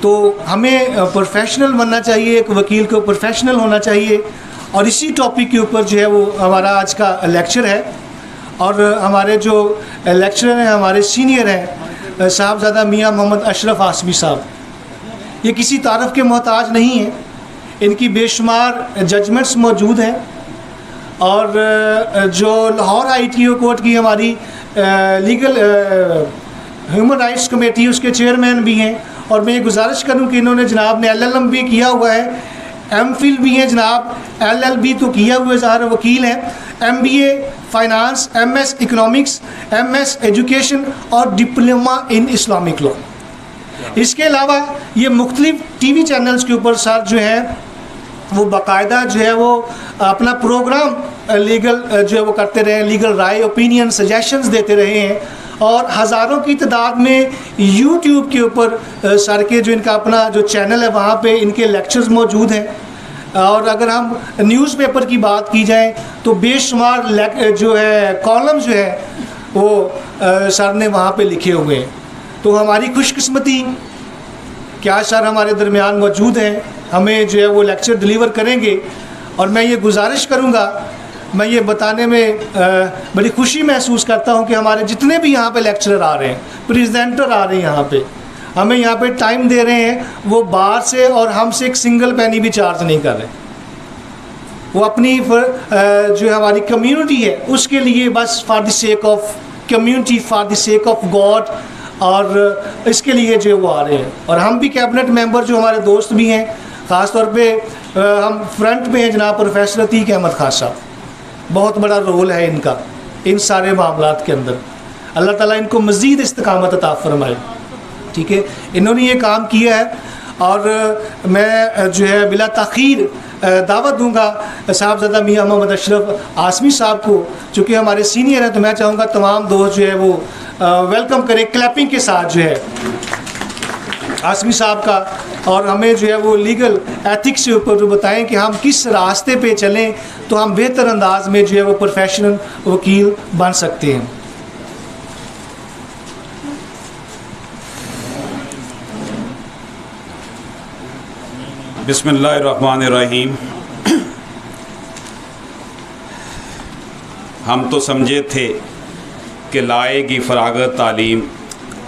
तो हमें प्रोफेशनल बनना चाहिए, एक वकील को प्रोफेशनल होना चाहिए। और इसी टॉपिक के ऊपर जो है वो हमारा आज का लेक्चर है। और हमारे जो लेक्चरर हैं, हमारे सीनियर हैं साहबजादा मियाँ मोहम्मद अशरफ आसमी साहब, ये किसी तारफ़ के मोहताज नहीं हैं। इनकी बेशुमार जजमेंट्स मौजूद हैं। और जो लाहौर ITO कोर्ट की हमारी लीगल ह्यूमन राइट्स कमेटी, उसके चेयरमैन भी हैं। और मैं ये गुजारिश करूं कि इन्होंने जनाब ने LLM भी किया हुआ है, MPhil भी हैं जनाब, LLB तो किया हुआ है, ज़ाहिर वकील हैं, MBA finance, MS economics, MS education और डिप्लोमा इन इस्लामिक लॉ। इसके अलावा ये मुख्तलिफ TV चैनल्स के ऊपर सर जो है वो बाकायदा जो है वो अपना प्रोग्राम लीगल जो है वो करते रहे, लीगल राय, ओपिनियन, सजेशंस देते रहे हैं। और हज़ारों की तादाद में YouTube के ऊपर सर के जो इनका अपना जो चैनल है वहाँ पे इनके लेक्चर्स मौजूद हैं। और अगर हम न्यूज़पेपर की बात की जाए तो बेशुमार जो है कॉलम्स जो है वो सर ने वहाँ पे लिखे हुए हैं। तो हमारी खुशकिस्मती क्या सर हमारे दरमियान मौजूद हैं, हमें जो है वो लेक्चर डिलीवर करेंगे। और मैं ये गुजारिश करूँगा, मैं ये बताने में बड़ी खुशी महसूस करता हूँ कि हमारे जितने भी यहाँ पे लेक्चरर आ रहे हैं, प्रेजेंटर आ रहे हैं यहाँ पे, हमें यहाँ पे टाइम दे रहे हैं, वो बाहर से और हमसे एक सिंगल पैनी भी चार्ज नहीं कर रहे। वो अपनी जो हमारी कम्युनिटी है उसके लिए बस for the sake of community, for the sake of God, और इसके लिए जो वो आ रहे हैं। और हम भी कैबिनेट मेंबर जो हमारे दोस्त भी हैं, ख़ास तौर पे हम फ्रंट में हैं जनाब प्रोफेसर अतीक अहमद खान साहब, बहुत बड़ा रोल है इनका इन सारे मामलात के अंदर। अल्लाह ताला इनको मज़ीद इस्तिकामत अता फरमाए। ठीक है, इन्होंने ये काम किया है। और मैं जो है बिला ताख़ीर दावत दूंगा साहबजादा मियाँ मोहम्मद अशरफ आसमी साहब को, चूँकि हमारे सीनियर हैं। तो मैं चाहूँगा तमाम दोस्त जो है वो वेलकम करें क्लैपिंग के साथ जो है आसमी साहब का। और हमें जो है वो लीगल एथिक्स के ऊपर जो बताएं कि हम किस रास्ते पे चलें तो हम बेहतर अंदाज में जो है वो प्रोफेशनल वकील बन सकते हैं। बिस्मिल्लाहिर्रहमानिर्रहीम। हम तो समझे थे कि लाएगी फरागत तालीम,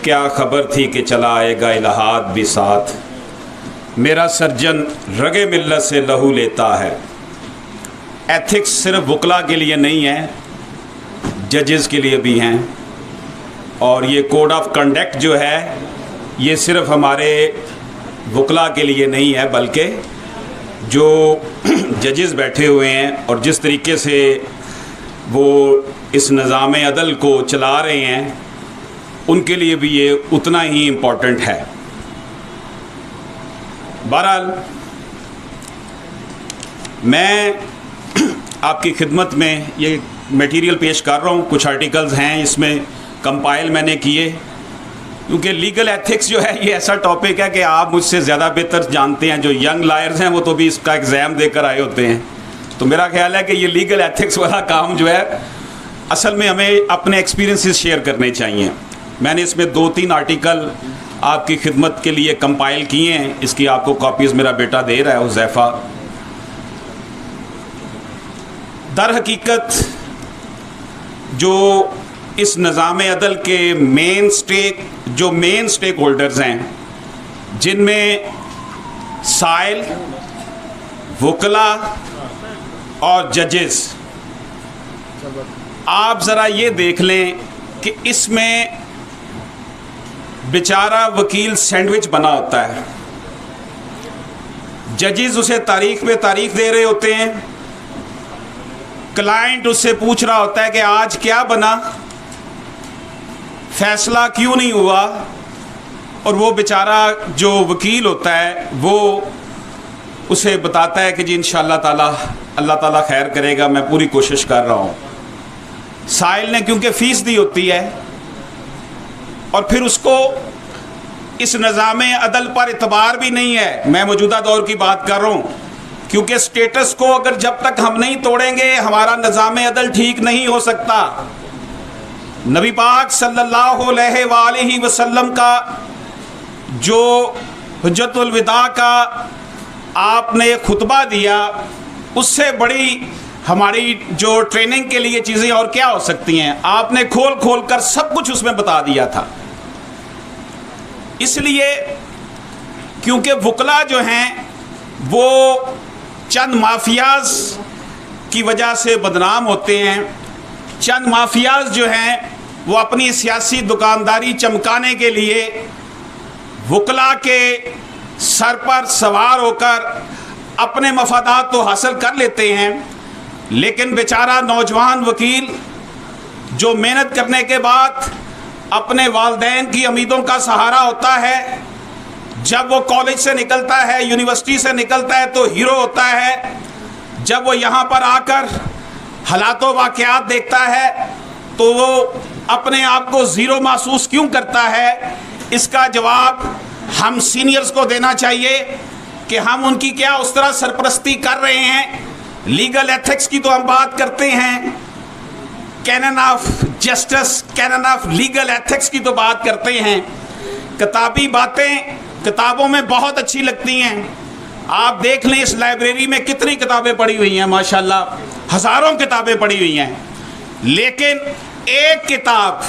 क्या खबर थी कि चला आएगा इलाहाद भी साथ। मेरा सर्जन रगे मिल्लत से लहू लेता है। एथिक्स सिर्फ वकला के लिए नहीं है, जजेस के लिए भी हैं। और ये कोड ऑफ कंडक्ट जो है ये सिर्फ हमारे वकला के लिए नहीं है, बल्कि जो जजेस बैठे हुए हैं और जिस तरीके से वो इस निज़ाम अदल को चला रहे हैं उनके लिए भी ये उतना ही इम्पोर्टेंट है। बहरहाल मैं आपकी खिदमत में ये मटेरियल पेश कर रहा हूँ। कुछ आर्टिकल्स हैं इसमें कंपाइल मैंने किए, क्योंकि लीगल एथिक्स जो है ये ऐसा टॉपिक है कि आप मुझसे ज़्यादा बेहतर जानते हैं। जो यंग लायर्स हैं वो तो भी इसका एग्ज़ाम देकर आए होते हैं। तो मेरा ख्याल है कि ये लीगल एथिक्स वाला काम जो है असल में हमें अपने एक्सपीरियंसेस शेयर करने चाहिए। मैंने इसमें 2-3 आर्टिकल आपकी खिदमत के लिए कंपाइल किए हैं। इसकी आपको कॉपीज़ मेरा बेटा दे रहा है, हुज़ैफ़ा। दर हकीकत जो इस निज़ाम अदल के मेन स्टेक होल्डर्स हैं, जिनमें साइल, वकला और जजेस, आप ज़रा ये देख लें कि इसमें बेचारा वकील सैंडविच बना होता है। जजेस उसे तारीख पे तारीख दे रहे होते हैं, क्लाइंट उससे पूछ रहा होता है कि आज क्या बना, फैसला क्यों नहीं हुआ, और वो बेचारा जो वकील होता है वो उसे बताता है कि जी इंशाअल्लाह ताला अल्लाह ताला खैर करेगा, मैं पूरी कोशिश कर रहा हूँ। साइल ने क्योंकि फ़ीस दी होती है और फिर उसको इस निज़ाम अदल पर इतबार भी नहीं है। मैं मौजूदा दौर की बात कर रहा हूँ, क्योंकि स्टेटस को अगर जब तक हम नहीं तोड़ेंगे हमारा निज़ाम अदल ठीक नहीं हो सकता। नबी पाक सल्लल्लाहु अलैहि वसल्लम का जो हुज्जतुल विदा का आपने खुतबा दिया, उससे बड़ी हमारी जो ट्रेनिंग के लिए चीज़ें और क्या हो सकती हैं। आपने खोल खोल कर सब कुछ उसमें बता दिया था। इसलिए क्योंकि वकला जो हैं वो चंद माफियाज की वजह से बदनाम होते हैं। चंद माफियाज जो हैं वो अपनी सियासी दुकानदारी चमकाने के लिए वकला के सर पर सवार होकर अपने मफादात तो हासिल कर लेते हैं, लेकिन बेचारा नौजवान वकील जो मेहनत करने के बाद अपने वालिदैन की उम्मीदों का सहारा होता है, जब वो कॉलेज से निकलता है, यूनिवर्सिटी से निकलता है तो हीरो होता है, जब वो यहाँ पर आकर हालातों वाक़यात देखता है तो वो अपने आप को ज़ीरो महसूस क्यों करता है? इसका जवाब हम सीनियर्स को देना चाहिए कि हम उनकी क्या उस तरह सरपरस्ती कर रहे हैं। लीगल एथिक्स की तो हम बात करते हैं, canon of justice, canon of legal ethics की तो बात करते हैं। किताबी बातें किताबों में बहुत अच्छी लगती हैं। आप देख लें इस लाइब्रेरी में कितनी किताबें पड़ी हुई हैं, माशाल्लाह हज़ारों किताबें पड़ी हुई हैं, लेकिन एक किताब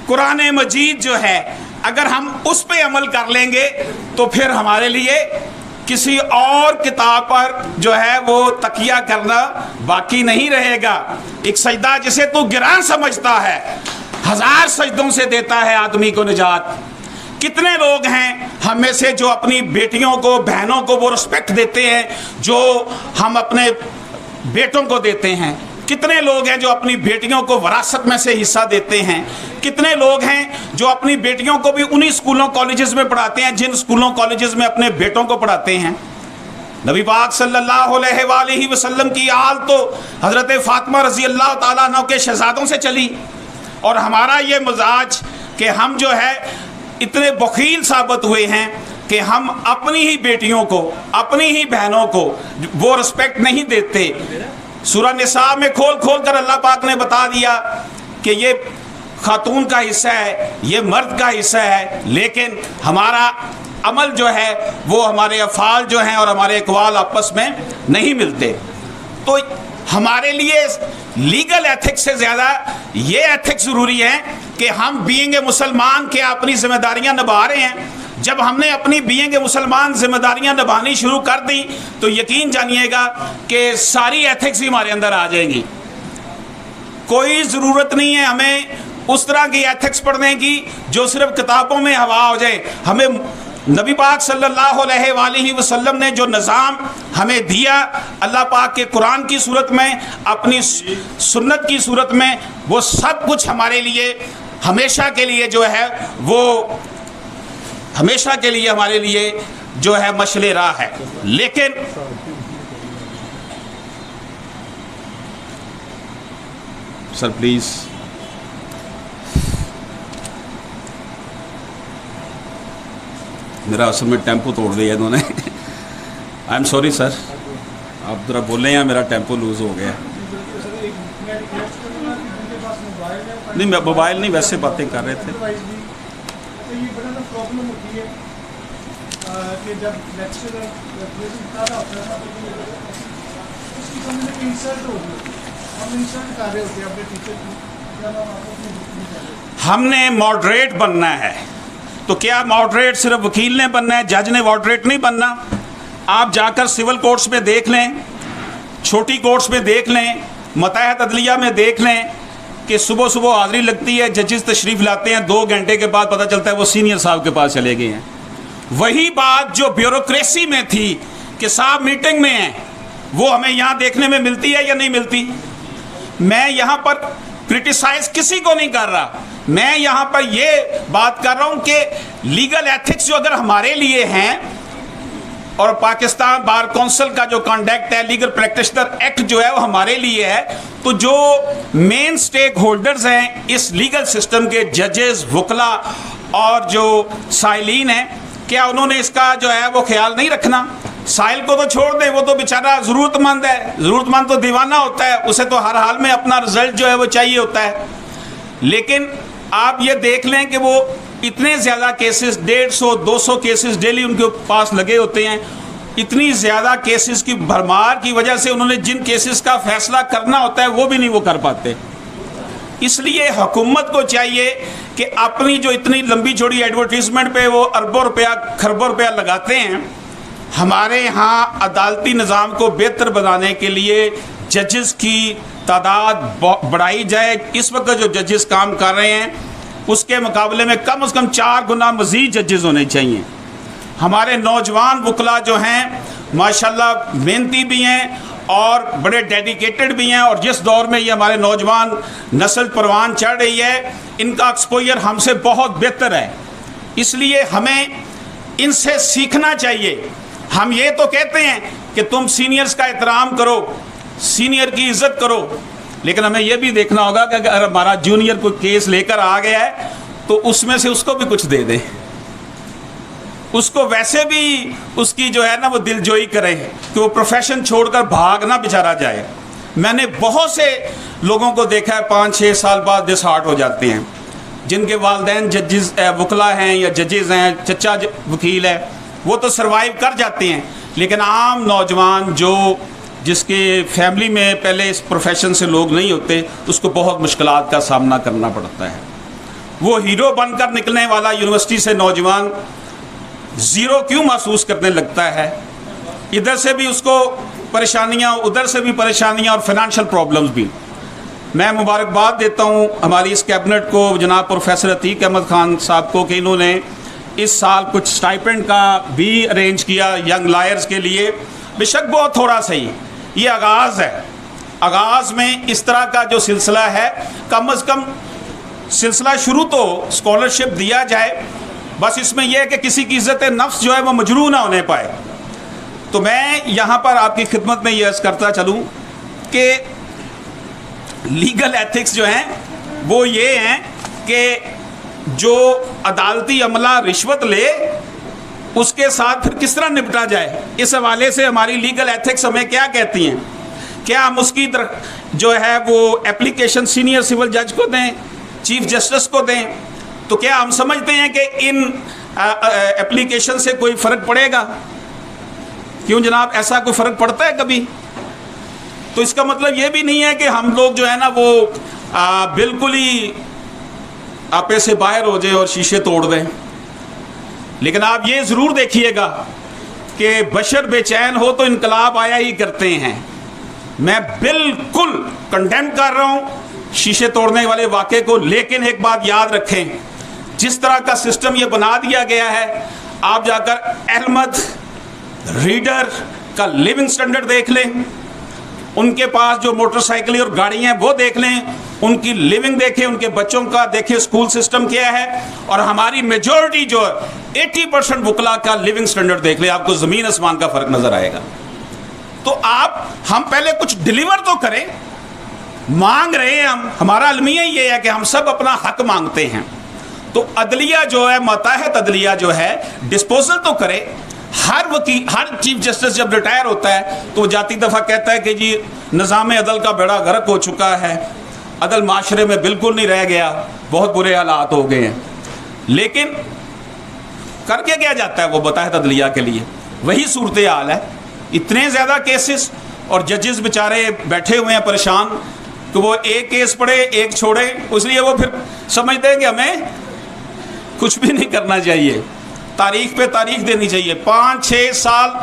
कुरान मजीद जो है अगर हम उस पे अमल कर लेंगे तो फिर हमारे लिए किसी और किताब पर जो है वो तकिया करना बाकी नहीं रहेगा। एक सजदा जिसे तू गिरान समझता है, 1000 सजदों से देता है आदमी को निजात। कितने लोग हैं हम में से जो अपनी बेटियों को, बहनों को वो रिस्पेक्ट देते हैं जो हम अपने बेटों को देते हैं? कितने लोग हैं जो अपनी बेटियों को विरासत में से हिस्सा देते हैं? कितने लोग हैं जो अपनी बेटियों को भी उन्हीं स्कूलों कॉलेजेस में पढ़ाते हैं जिन स्कूलों कॉलेजेस में अपने बेटों को पढ़ाते हैं? नबी पाक सल्लल्लाहु अलैहि वसल्लम की आल तो हज़रत फ़ातिमा रज़ी अल्लाह ताला अन्हा के शहज़ादों से चली, और हमारा ये मिजाज कि हम जो है इतने बखील साबित हुए हैं कि हम अपनी ही बेटियों को, अपनी ही बहनों को वो रिस्पेक्ट नहीं देते। सूरह निसा में खोल खोल कर अल्लाह पाक ने बता दिया कि ये खातून का हिस्सा है, ये मर्द का हिस्सा है, लेकिन हमारा अमल जो है वो हमारे अफ़ाल जो हैं और हमारे अक़वाल आपस में नहीं मिलते। तो हमारे लिए लीगल एथिक्स से ज़्यादा ये एथिक्स ज़रूरी है कि हम बीइंग ए मुसलमान के अपनी जिम्मेदारियां निभा रहे हैं। जब हमने अपनी बीइंग ए मुसलमान जिम्मेदारियां निभानी शुरू कर दी तो यकीन जानिएगा कि सारी एथिक्स ही हमारे अंदर आ जाएंगी। कोई ज़रूरत नहीं है हमें उस तरह की एथिक्स पढ़ने की जो सिर्फ किताबों में हवा हो जाए। हमें नबी पाक सल्लल्लाहु अलैहि वसल्लम ने जो निज़ाम हमें दिया अल्लाह पाक के कुरान की सूरत में, अपनी सुन्नत की सूरत में, वो सब कुछ हमारे लिए हमेशा के लिए जो है वो हमेशा के लिए हमारे लिए जो है मशले राह है। लेकिन सर प्लीज़ मेरा असल में टेम्पो तोड़ दिया इन्होंने। आई एम सॉरी सर, आप ज़रा बोलें या मेरा टेम्पो लूज़ हो गया। नहीं मैं मोबाइल नहीं, वैसे बातें कर रहे थे। हमने मॉडरेट बनना है, तो क्या मॉडरेट सिर्फ वकील ने बनना है, जज ने मॉडरेट नहीं बनना? आप जाकर सिविल कोर्ट्स में देख लें, छोटी कोर्ट्स में देख लें, मतहत अदलिया में देख लें कि सुबह सुबह हाज़िरी लगती है, जजेस तशरीफ़ लाते हैं, 2 घंटे के बाद पता चलता है वो सीनियर साहब के पास चले गए हैं। वही बात जो ब्यूरोक्रेसी में थी कि साहब मीटिंग में हैं, वो हमें यहाँ देखने में मिलती है या नहीं मिलती? मैं यहाँ पर क्रिटिसाइज किसी को नहीं कर रहा, मैं यहाँ पर ये बात कर रहा हूँ कि लीगल एथिक्स जो अगर हमारे लिए हैं और पाकिस्तान बार काउंसिल का जो कंडक्ट है, लीगल प्रैक्टिशनर एक्ट जो है वो हमारे लिए है, तो जो मेन स्टेक होल्डर्स हैं इस लीगल सिस्टम के, जजेस, वकला और जो साइलीन हैं, क्या उन्होंने इसका जो है वो ख्याल नहीं रखना? साइल को तो छोड़ दें, वो तो बेचारा ज़रूरतमंद है, ज़रूरतमंद तो दीवाना होता है, उसे तो हर हाल में अपना रिजल्ट जो है वो चाहिए होता है। लेकिन आप ये देख लें कि वो इतने ज़्यादा केसेस, 150-200 केसेस डेली उनके पास लगे होते हैं। इतनी ज़्यादा केसेस की भरमार की वजह से उन्होंने जिन केसेस का फैसला करना होता है वो भी नहीं वो कर पाते। इसलिए हुकूमत को चाहिए कि अपनी जो इतनी लंबी चौड़ी एडवर्टीजमेंट पे वो अरबों रुपया खरबों रुपया लगाते हैं, हमारे यहाँ अदालती निज़ाम को बेहतर बनाने के लिए जजेस की तादाद बढ़ाई जाए। इस वक्त जो जजेस काम कर रहे हैं उसके मुकाबले में कम से कम 4 गुना मज़ीद जजेस होने चाहिए। हमारे नौजवान वकला जो हैं माशाल्लाह मेहनती भी हैं और बड़े डेडिकेटेड भी हैं, और जिस दौर में ये हमारे नौजवान नस्ल परवान चढ़ रही है इनका एक्सपोजर हमसे बहुत बेहतर है। इसलिए हमें इनसे सीखना चाहिए। हम ये तो कहते हैं कि तुम सीनियर्स का एहतराम करो, सीनियर की इज्जत करो, लेकिन हमें यह भी देखना होगा कि अगर हमारा जूनियर कोई केस लेकर आ गया है तो उसमें से उसको भी कुछ दे दें, उसको वैसे भी उसकी जो है ना वो दिलजोई करें कि वो प्रोफेशन छोड़कर भाग ना बेचारा जाए। मैंने बहुत से लोगों को देखा है 5-6 साल बाद डिसहार्ट हो जाते हैं, जिनके वालिदैन जजेस वकला हैं या जजेस हैं, चचा वकील है, वो तो सरवाइव कर जाते हैं। लेकिन आम नौजवान जो जिसके फैमिली में पहले इस प्रोफेशन से लोग नहीं होते, उसको बहुत मुश्किलात का सामना करना पड़ता है। वो हीरो बनकर निकलने वाला यूनिवर्सिटी से नौजवान ज़ीरो क्यों महसूस करने लगता है? इधर से भी उसको परेशानियाँ, उधर से भी परेशानियाँ और फाइनेंशियल प्रॉब्लम्स भी। मैं मुबारकबाद देता हूँ हमारी इस कैबिनेट को, जनाब प्रोफेसर अतीक अहमद खान साहब को, कि इन्होंने इस साल कुछ स्टाइपेंड का भी अरेंज किया यंग लॉयर्स के लिए। बेशक बहुत थोड़ा सही, ये आगाज़ है। आगाज़ में इस तरह का जो सिलसिला है, कम से कम सिलसिला शुरू तो स्कॉलरशिप दिया जाए। बस इसमें यह है कि किसी की इज़्ज़त नफ्स जो है वो मजरूह ना होने पाए। तो मैं यहाँ पर आपकी खिदमत में ये अर्ज़ करता चलूँ कि लीगल एथिक्स जो हैं वो ये हैं कि जो अदालती अमला रिश्वत ले उसके साथ फिर किस तरह निपटा जाए। इस हवाले से हमारी लीगल एथिक्स हमें क्या कहती हैं? क्या हम उसकी जो है वो एप्लीकेशन सीनियर सिविल जज को दें, चीफ जस्टिस को दें? तो क्या हम समझते हैं कि इन एप्लीकेशन से कोई फ़र्क पड़ेगा? क्यों जनाब, ऐसा कोई फ़र्क पड़ता है कभी? तो इसका मतलब ये भी नहीं है कि हम लोग जो है ना वो बिल्कुल ही आपे से बाहर हो जाए और शीशे तोड़ दें। लेकिन आप ये ज़रूर देखिएगा कि बशर बेचैन हो तो इनकलाब आया ही करते हैं। मैं बिल्कुल कंडेम कर रहा हूँ शीशे तोड़ने वाले वाक़े को, लेकिन एक बात याद रखें, जिस तरह का सिस्टम ये बना दिया गया है, आप जाकर अहमद रीडर का लिविंग स्टैंडर्ड देख लें, उनके पास जो मोटरसाइकिलें और गाड़ियाँ हैं वो देख लें, उनकी लिविंग देखें, उनके बच्चों का देखें स्कूल सिस्टम क्या है, और हमारी मेजॉरिटी जो है 80% वकला का लिविंग स्टैंडर्ड देख लें, आपको ज़मीन आसमान का फ़र्क नज़र आएगा। तो हम पहले कुछ डिलीवर तो करें। मांग रहे हैं हमारा अलमिया ये है कि हम सब अपना हक मांगते हैं। तो अदलिया जो है, मातहत अदलिया जो है, डिस्पोजल तो करे। हर वकील, हर चीफ जस्टिस जब रिटायर होता है तो जाती दफ़ा कहता है कि जी निज़ाम अदल का बेड़ा गर्क हो चुका है, अदल माशरे में बिल्कुल नहीं रह गया, बहुत बुरे हालात हो गए हैं। लेकिन करके क्या जाता है वो मातहत अदलिया के लिए? वही सूरत हाल है। इतने ज़्यादा केसेस और जजेस बेचारे बैठे हुए हैं परेशान कि वो एक केस पढ़े एक छोड़े, इसलिए वो फिर समझते हैं कि हमें कुछ भी नहीं करना चाहिए, तारीख पे तारीख देनी चाहिए। 5-6 साल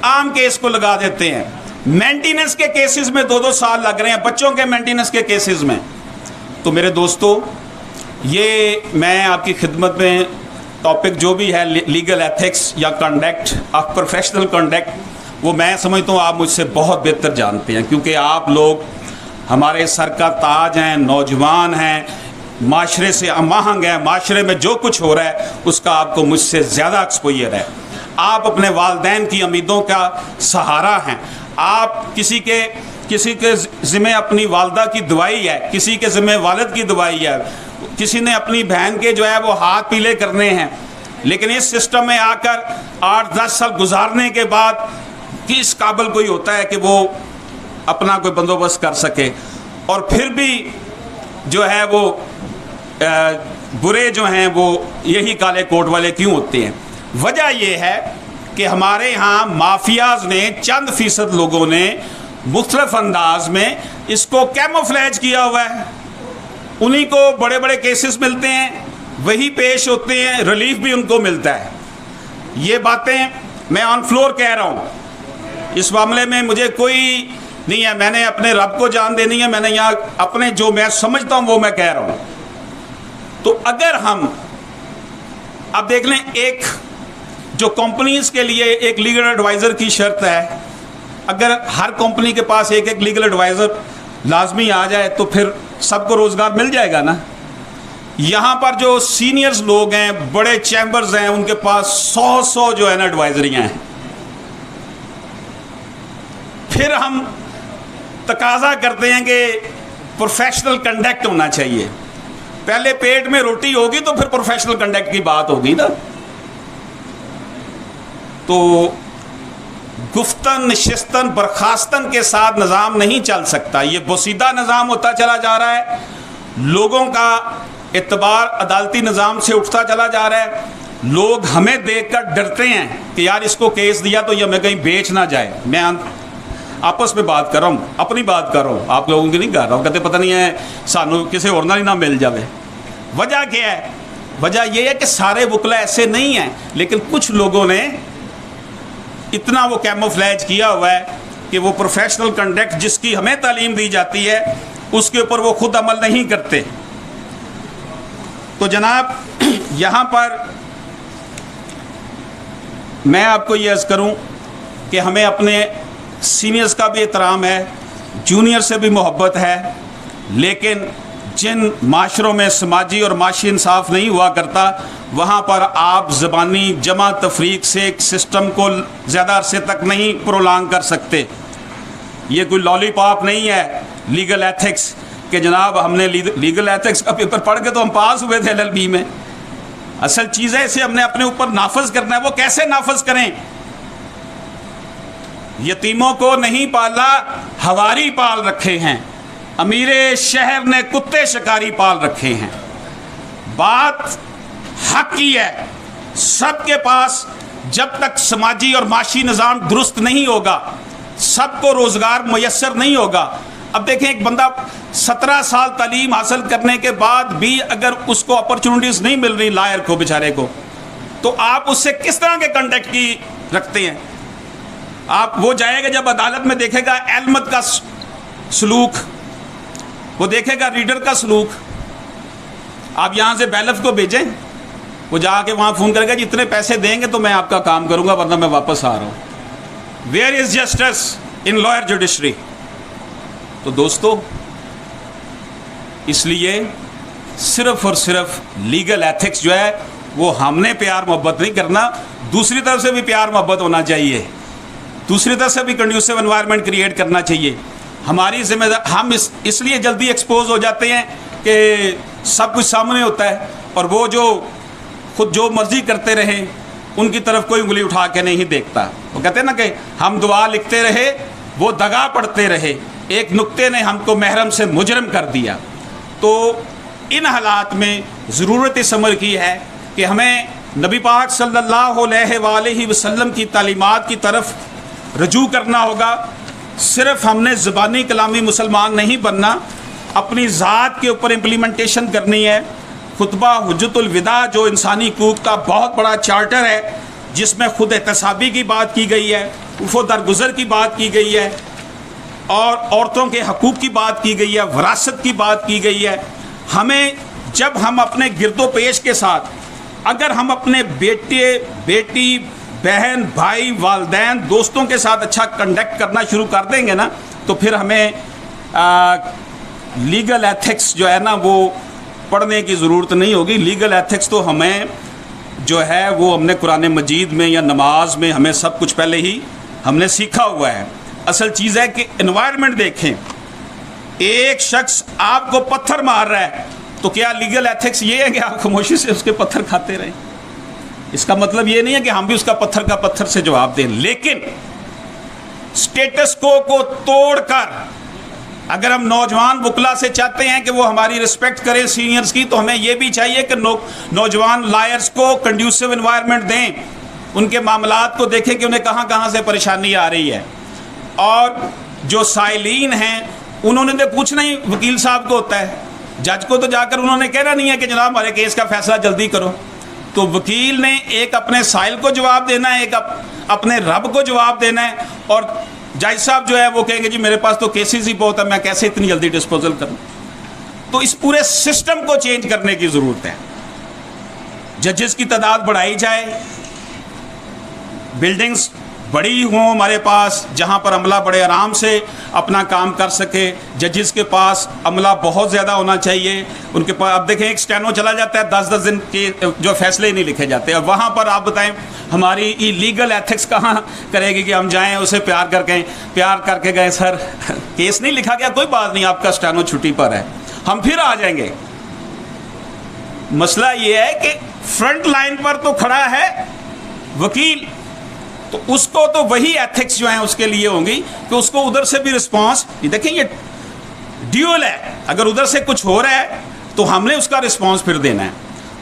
आम केस को लगा देते हैं। मेंटेनेंस के केसेस में 2-2 साल लग रहे हैं, बच्चों के मेंटेनेंस के केसेस में। तो मेरे दोस्तों, ये मैं आपकी खिदमत में टॉपिक जो भी है लीगल एथिक्स या कंडक्ट ऑफ प्रोफेशनल कंडक्ट, वो मैं समझता हूँ आप मुझसे बहुत बेहतर जानते हैं, क्योंकि आप लोग हमारे सर का ताज हैं, नौजवान हैं, माशरे से अमाहंग हैं। माशरे में जो कुछ हो रहा है उसका आपको मुझसे ज़्यादा एक्सपोजर है। आप अपने वालिदैन की उम्मीदों का सहारा हैं। आप किसी के ज़िम्मे अपनी वालदा की दवाई है, किसी के ज़िम्मे वालिद की दवाई है, किसी ने अपनी बहन के जो है वो हाथ पीले करने हैं। लेकिन इस सिस्टम में आकर 8-10 साल गुजारने के बाद किस काबिल कोई होता है कि वो अपना कोई बंदोबस्त कर सके? और फिर भी जो है वो बुरे जो हैं वो यही काले कोट वाले क्यों होते हैं? वजह ये है कि हमारे यहाँ माफियाज ने, चंद फीसद लोगों ने मुख्तलिफ अंदाज में इसको कैमोफ्लेज किया हुआ है। उन्हीं को बड़े बड़े केसेस मिलते हैं, वही पेश होते हैं, रिलीफ भी उनको मिलता है। ये बातें मैं ऑन फ्लोर कह रहा हूँ, इस मामले में मुझे कोई नहीं है, मैंने अपने रब को जान देनी है, मैंने यहाँ अपने जो मैं समझता हूँ वो मैं कह रहा हूँ। तो अगर हम अब देख लें, एक जो कंपनीज के लिए एक लीगल एडवाइज़र की शर्त है, अगर हर कंपनी के पास एक एक लीगल एडवाइज़र लाजमी आ जाए तो फिर सबको रोज़गार मिल जाएगा ना। यहाँ पर जो सीनियर्स लोग हैं, बड़े चैम्बर्स हैं, उनके पास 100 जो है ना एडवाइजरियाँ हैं। फिर हम तकाजा करते हैं कि प्रोफेशनल कंडक्ट होना चाहिए। पहले पेट में रोटी होगी तो फिर प्रोफेशनल कंडक्ट की बात होगी ना। तो गुफ्तन, नशिस्तन, बर्खास्तन के साथ निज़ाम नहीं चल सकता। ये बोसीदा निज़ाम होता चला जा रहा है, लोगों का एतबार अदालती निज़ाम से उठता चला जा रहा है। लोग हमें देखकर डरते हैं कि यार इसको केस दिया तो ये हमें कहीं बेच ना जाए। मैं आपस में बात कर रहा हूँ, अपनी बात कर रहा हूँ, आप लोगों की नहीं कर रहा हूँ। कहते पता नहीं है सानू किसी और ना मिल जाए। वजह क्या है? वजह यह है कि सारे वकला ऐसे नहीं हैं, लेकिन कुछ लोगों ने इतना वो कैमोफ्लेज किया हुआ है कि वो प्रोफेशनल कंडक्ट जिसकी हमें तालीम दी जाती है उसके ऊपर वो खुद अमल नहीं करते। तो जनाब, यहाँ पर मैं आपको ये अर्ज़ करूँ कि हमें अपने सीनियर्स का भी एहतराम है, जूनियर से भी मोहब्बत है, लेकिन जिन माशरों में समाजी और माशी इंसाफ नहीं हुआ करता वहाँ पर आप ज़बानी जमा तफरीक से एक सिस्टम को ज़्यादा अरसे तक नहीं प्रोलांग कर सकते। ये कोई लॉलीपॉप नहीं है लीगल एथिक्स कि जनाब हमने लीगल एथिक्स का पेपर पढ़ के तो हम पास हुए थे LLB में। असल चीज़ है इसे हमने अपने ऊपर नाफज करना है। वो कैसे नाफज करें? यतीमों को नहीं पाला, हवारी पाल रखे हैं। अमीरे शहर ने कुत्ते शिकारी पाल रखे हैं। बात हक की है। सबके पास जब तक समाजी और माशी निज़ाम दुरुस्त नहीं होगा, सबको रोज़गार मुयस्सर नहीं होगा। अब देखें, एक बंदा 17 साल तालीम हासिल करने के बाद भी अगर उसको अपॉर्चुनिटीज़ नहीं मिल रही, लायर को बेचारे को, तो आप उससे किस तरह के कंडक्ट की रखते हैं? आप वो जाएगा जब अदालत में देखेगा एलमत का सलूक, वो देखेगा रीडर का सलूक। आप यहाँ से बैलफ को भेजें, वो जाके वहाँ फ़ोन करेगा जितने पैसे देंगे तो मैं आपका काम करूँगा, वरना मैं वापस आ रहा हूँ। Where is justice in lawyer judiciary? तो दोस्तों, इसलिए सिर्फ और सिर्फ लीगल एथिक्स जो है वो हमने प्यार मोहब्बत नहीं करना, दूसरी तरफ से भी प्यार मोहब्बत होना चाहिए, दूसरी तरफ से भी कंड्यूसिव एनवायरनमेंट क्रिएट करना चाहिए। हमारी जिम्मेदारी, हम इसलिए जल्दी एक्सपोज हो जाते हैं कि सब कुछ सामने होता है और वो जो खुद जो मर्जी करते रहें उनकी तरफ कोई उंगली उठा के नहीं देखता। वो कहते हैं ना कि हम दुआ लिखते रहे, वो दगा पढ़ते रहे, एक नुक्ते ने हमको महरम से मुजरम कर दिया। तो इन हालात में ज़रूरत इस अमर की है कि हमें नबी पाक सल्लल्लाहु अलैहि वसल्लम की तालीमात की तरफ रजू करना होगा। सिर्फ हमने ज़बानी कलामी मुसलमान नहीं बनना, अपनी ज़ात के ऊपर इम्प्लीमेंटेशन करनी है। खुतबा हुज्जतुल विदा जो इंसानी हकूक़ का बहुत बड़ा चार्टर है, जिसमें खुद एहतसाबी की बात की गई है, उफ़ो दरगुज़र की बात की गई है और औरतों के हकूक़ की बात की गई है, विरासत की बात की गई है। हमें जब हम अपने गिरदो पेश के साथ अगर हम अपने बेटे बेटी बहन भाई वालदैन दोस्तों के साथ अच्छा कंडक्ट करना शुरू कर देंगे ना, तो फिर हमें लीगल एथिक्स जो है ना वो पढ़ने की ज़रूरत नहीं होगी। लीगल एथिक्स तो हमें जो है वो हमने कुरान मजीद में या नमाज में हमें सब कुछ पहले ही हमने सीखा हुआ है। असल चीज़ है कि एनवायरनमेंट देखें, एक शख्स आपको पत्थर मार रहा है तो क्या लीगल एथिक्स ये है कि आप खामोशी से उसके पत्थर खाते रहें? इसका मतलब ये नहीं है कि हम भी उसका पत्थर का पत्थर से जवाब दें, लेकिन स्टेटस को तोड़कर अगर हम नौजवान वकला से चाहते हैं कि वो हमारी रिस्पेक्ट करें सीनियर्स की, तो हमें ये भी चाहिए कि नौजवान लायर्स को कंड्यूसिव इन्वायरमेंट दें, उनके मामलात को देखें कि उन्हें कहाँ कहाँ से परेशानी आ रही है। और जो साइलीन हैं उन्होंने तो पूछना ही वकील साहब को होता है, जज को तो जाकर उन्होंने कहना नहीं है कि जनाब हमारे केस का फैसला जल्दी करो। तो वकील ने एक अपने साइल को जवाब देना है, एक अपने रब को जवाब देना है, और जज साहब जो है वो कहेंगे जी मेरे पास तो केसेस ही बहुत है, मैं कैसे इतनी जल्दी डिस्पोजल करूं। तो इस पूरे सिस्टम को चेंज करने की ज़रूरत है। जजेस की तादाद बढ़ाई जाए, बिल्डिंग्स बड़ी हों हमारे पास जहां पर अमला बड़े आराम से अपना काम कर सके। जजेस के पास अमला बहुत ज़्यादा होना चाहिए उनके पास। अब देखें एक स्टेनो चला जाता है, 10-10 दिन के जो फैसले नहीं लिखे जाते। अब वहाँ पर आप बताएं हमारी लीगल एथिक्स कहाँ करेगी कि हम जाएं उसे प्यार करके गए सर केस नहीं लिखा गया, कोई बात नहीं, आपका स्टेनो छुट्टी पर है, हम फिर आ जाएंगे। मसला ये है कि फ्रंट लाइन पर तो खड़ा है वकील, तो उसको तो वही एथिक्स जो है उसके लिए होंगी कि उसको उधर से भी रिस्पांस, देखें ये ड्यूअल है, अगर उधर से कुछ हो रहा है तो हमने उसका रिस्पांस फिर देना है।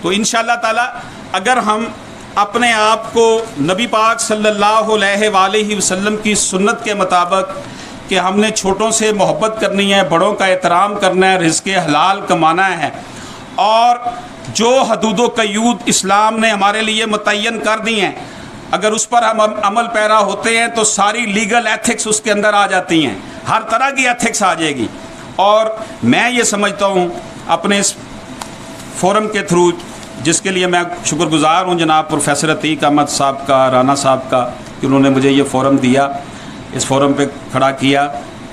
तो इंशाअल्लाह ताला अगर हम अपने आप को नबी पाक सल्लल्लाहु अलैहि वसल्लम की सुन्नत के मुताबिक कि हमने छोटों से मोहब्बत करनी है, बड़ों का एहतराम करना है, रिज़्क़ हलाल कमाना है, और जो हदूद क़यूद इस्लाम ने हमारे लिए मुतय्यन कर दी हैं, अगर उस पर हम अमल पैरा होते हैं तो सारी लीगल एथिक्स उसके अंदर आ जाती हैं, हर तरह की एथिक्स आ जाएगी। और मैं ये समझता हूँ अपने इस फोरम के थ्रू, जिसके लिए मैं शुक्रगुज़ार हूँ जनाब प्रोफेसर अतीक अहमद साहब का, राना साहब का, कि उन्होंने मुझे ये फ़ोरम दिया, इस फोरम पे खड़ा किया,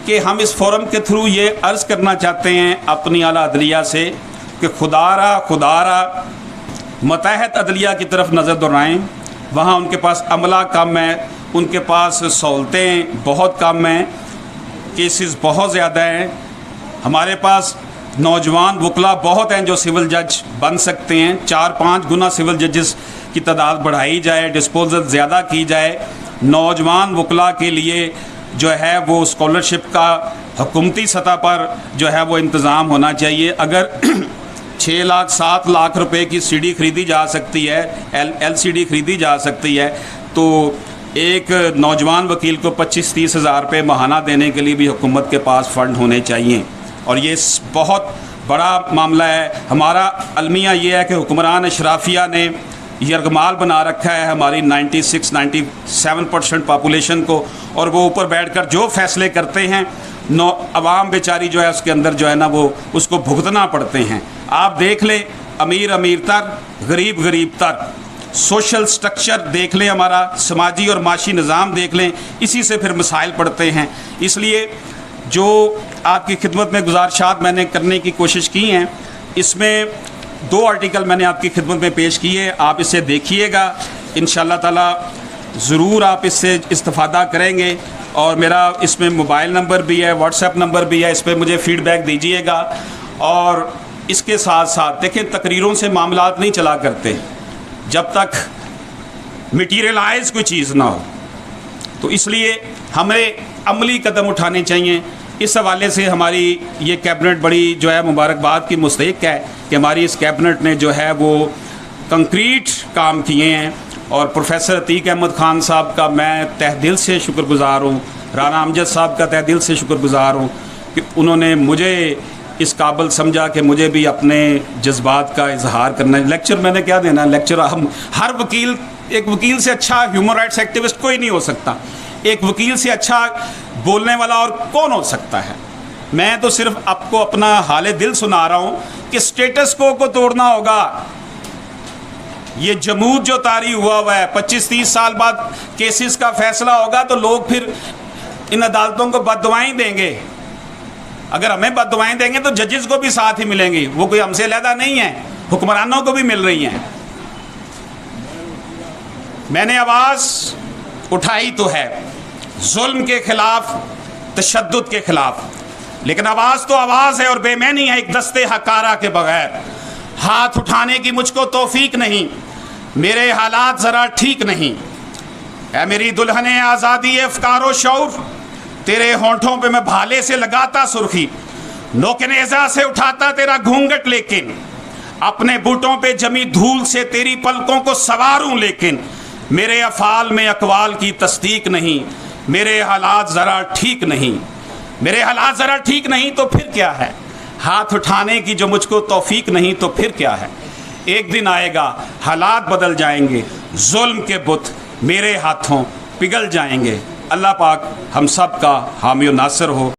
कि हम इस फोरम के थ्रू ये अर्ज़ करना चाहते हैं अपनी आला अदलिया से कि खुदारा मतहत अदलिया की तरफ नज़र दोहराएँ। वहाँ उनके पास अमला कम है, उनके पास सहूलतें बहुत कम हैं, केसेस बहुत ज़्यादा हैं। हमारे पास नौजवान वकला बहुत हैं जो सिविल जज बन सकते हैं। 4-5 गुना सिविल जजेस की तादाद बढ़ाई जाए, डिस्पोजल ज़्यादा की जाए। नौजवान वकला के लिए जो है वो स्कॉलरशिप का हुकूमती सतह पर जो है वो इंतज़ाम होना चाहिए। अगर 6 लाख 7 लाख रुपए की सीडी खरीदी जा सकती है, LCD खरीदी जा सकती है, तो एक नौजवान वकील को 25-30 हज़ार रुपये माहाना देने के लिए भी हुकूमत के पास फ़ंड होने चाहिए। और ये बहुत बड़ा मामला है। हमारा अलमिया ये है कि हुक्मरान अशराफिया ने यरगमाल बना रखा है हमारी 96-97% पॉपुलेशन को, और वो ऊपर बैठकर जो फैसले करते हैं अवाम बेचारी जो है उसके अंदर जो है ना वो उसको भुगतना पड़ते हैं। आप देख लें अमीर तर, गरीब तर, सोशल स्ट्रक्चर देख लें, हमारा समाजी और माशी निज़ाम देख लें, इसी से फिर मसाइल पड़ते हैं। इसलिए जो आपकी खिदमत में गुजारिशात मैंने करने की कोशिश की हैं, इसमें 2 आर्टिकल मैंने आपकी खिदमत में पेश किए, आप इसे देखिएगा, इंशाअल्लाह ताला ज़रूर आप इससे इस्तिफ़ादा करेंगे। और मेरा इसमें मोबाइल नंबर भी है, व्हाट्सएप नंबर भी है, इस पर मुझे फ़ीडबैक दीजिएगा। और इसके साथ साथ देखें तकरीरों से मामलात नहीं चला करते जब तक मटीरियलाइज कोई चीज़ ना हो, तो इसलिए हमें अमली कदम उठाने चाहिए। इस हवाले से हमारी ये कैबिनेट बड़ी जो है मुबारकबाद की मुस्तहिक है कि हमारी इस कैबिनेट ने जो है वो कंक्रीट काम किए हैं। और प्रोफेसर अतीक अहमद ख़ान साहब का मैं तहे दिल से शुक्रगुज़ार हूँ, राना अमजद साहब का तहे दिल से शुक्रगुज़ार हूँ कि उन्होंने मुझे इस काबिल समझा कि मुझे भी अपने जज्बात का इजहार करना है। लेक्चर मैंने क्या देना, लेक्चर हम हर वकील, एक वकील से अच्छा ह्यूमन राइट्स एक्टिविस्ट कोई नहीं हो सकता, एक वकील से अच्छा बोलने वाला और कौन हो सकता है। मैं तो सिर्फ आपको अपना हाल दिल सुना रहा हूँ कि स्टेटस को तोड़ना होगा। ये जमूद जो तारी हुआ है, 25-30 साल बाद केसेस का फैसला होगा तो लोग फिर इन अदालतों को बददुआएं देंगे। अगर हमें बददुआएं देंगे तो जजेस को भी साथ ही मिलेंगी, वो कोई हमसे अलहदा नहीं है, हुक्मरानों को भी मिल रही हैं। मैंने आवाज़ उठाई तो है जुल्म के खिलाफ, तशद्दुद के खिलाफ, लेकिन आवाज़ तो आवाज़ है और बेमैनी है एक दस्ते हकारा के बगैर। हाथ उठाने की मुझको तौफीक नहीं, मेरे हालात ज़रा ठीक नहीं। ऐ मेरी दुल्हने आज़ादी अफ़कारो शऊर, तेरे होंठों पे मैं भाले से लगाता सुर्खी, नोकनेजा से उठाता तेरा घूंघट, लेकिन अपने बूटों पे जमी धूल से तेरी पलकों को सवारूं, लेकिन मेरे अफ़ाल में अक़वाल की तस्दीक नहीं, मेरे हालात ज़रा ठीक नहीं, मेरे हालात ज़रा ठीक नहीं तो फिर क्या है, हाथ उठाने की जो मुझको तौफीक नहीं तो फिर क्या है। एक दिन आएगा हालात बदल जाएंगे, जुल्म के बुत मेरे हाथों पिघल जाएंगे। अल्लाह पाक हम सब का हामी और नासिर हो।